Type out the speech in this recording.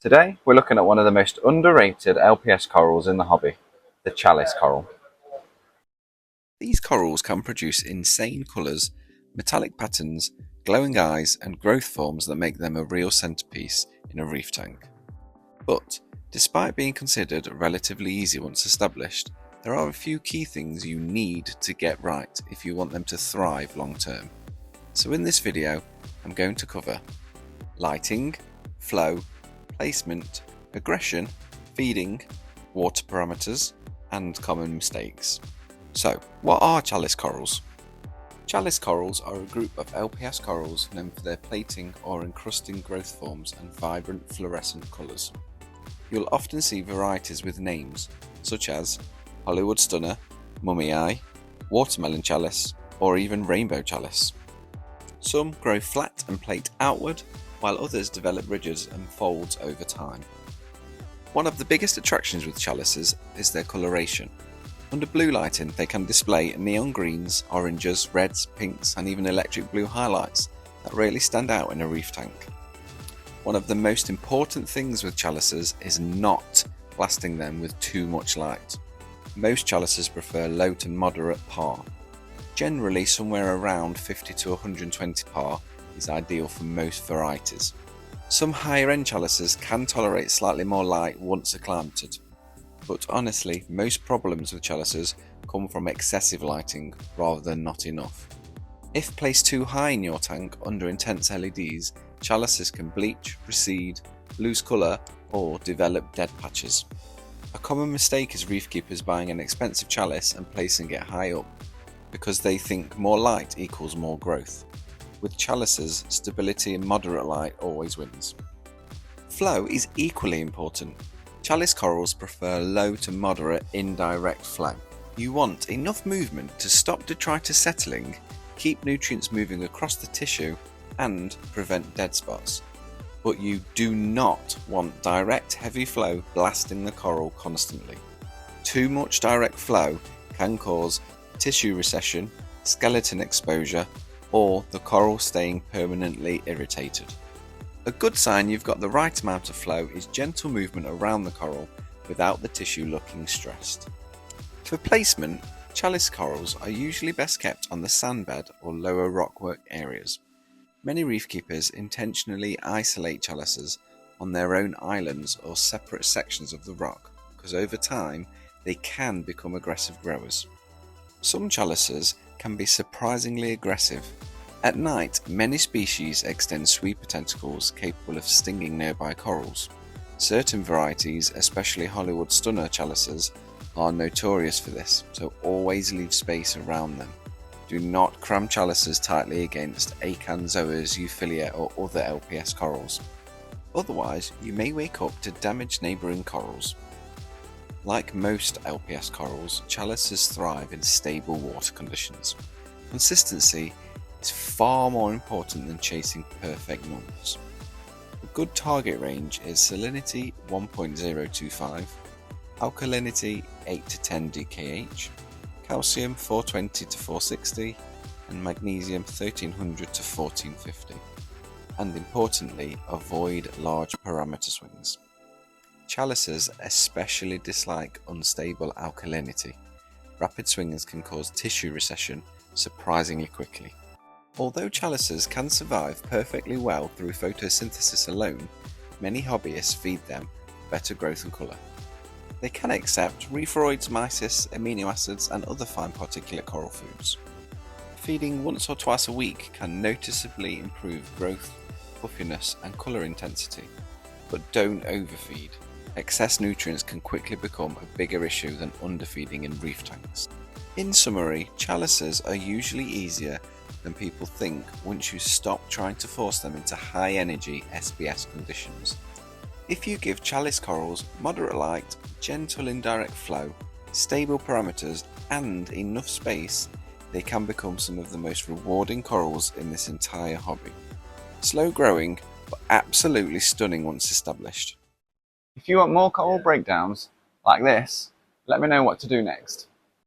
Today we're looking at one of the most underrated LPS corals in the hobby, the chalice coral. These corals can produce insane colours, metallic patterns, glowing eyes and growth forms that make them a real centrepiece in a reef tank. But, despite being considered relatively easy once established, there are a few key things you need to get right if you want them to thrive long term. So in this video, I'm going to cover lighting, flow, placement, aggression, feeding, water parameters, and common mistakes. So, what are chalice corals? Chalice corals are a group of LPS corals known for their plating or encrusting growth forms and vibrant fluorescent colours. You'll often see varieties with names such as Hollywood Stunner, Mummy Eye, Watermelon Chalice, or even Rainbow Chalice. Some grow flat and plate outward, while others develop ridges and folds over time. One of the biggest attractions with chalices is their coloration. Under blue lighting, they can display neon greens, oranges, reds, pinks, and even electric blue highlights that really stand out in a reef tank. One of the most important things with chalices is not blasting them with too much light. Most chalices prefer low to moderate PAR. Generally, somewhere around 50 to 120 PAR is ideal for most varieties. Some higher end chalices can tolerate slightly more light once acclimated, but honestly, most problems with chalices come from excessive lighting rather than not enough. If placed too high in your tank under intense LEDs, chalices can bleach, recede, lose colour, or develop dead patches. A common mistake is reef keepers buying an expensive chalice and placing it high up, because they think more light equals more growth. With chalices, stability and moderate light always wins. Flow is equally important. Chalice corals prefer low to moderate indirect flow. You want enough movement to stop detritus settling, keep nutrients moving across the tissue, and prevent dead spots. But you do not want direct heavy flow blasting the coral constantly. Too much direct flow can cause tissue recession, skeleton exposure, or the coral staying permanently irritated. A good sign you've got the right amount of flow is gentle movement around the coral without the tissue looking stressed. For placement, chalice corals are usually best kept on the sandbed or lower rockwork areas. Many reef keepers intentionally isolate chalices on their own islands or separate sections of the rock because over time they can become aggressive growers. Some chalices can be surprisingly aggressive. At night, many species extend sweeper tentacles capable of stinging nearby corals. Certain varieties, especially Hollywood Stunner chalices, are notorious for this, so always leave space around them. Do not cram chalices tightly against Acanzoas, Euphilia or other LPS corals. Otherwise, you may wake up to damaged neighbouring corals. Like most LPS corals, chalices thrive in stable water conditions. Consistency is far more important than chasing perfect numbers. A good target range is salinity 1.025, alkalinity 8 to 10 dkh, calcium 420 to 460, and magnesium 1300 to 1450. And importantly, avoid large parameter swings. Chalices especially dislike unstable alkalinity. Rapid swings can cause tissue recession surprisingly quickly. Although chalices can survive perfectly well through photosynthesis alone, many hobbyists feed them for better growth and colour. They can accept reefroids, mysis, amino acids and other fine particulate coral foods. Feeding once or twice a week can noticeably improve growth, puffiness and colour intensity, but don't overfeed. Excess nutrients can quickly become a bigger issue than underfeeding in reef tanks. In summary, chalices are usually easier than people think once you stop trying to force them into high energy SBS conditions. If you give chalice corals moderate light, gentle indirect flow, stable parameters and enough space, they can become some of the most rewarding corals in this entire hobby. Slow growing, but absolutely stunning once established. If you want more coral breakdowns like this, let me know what to do next.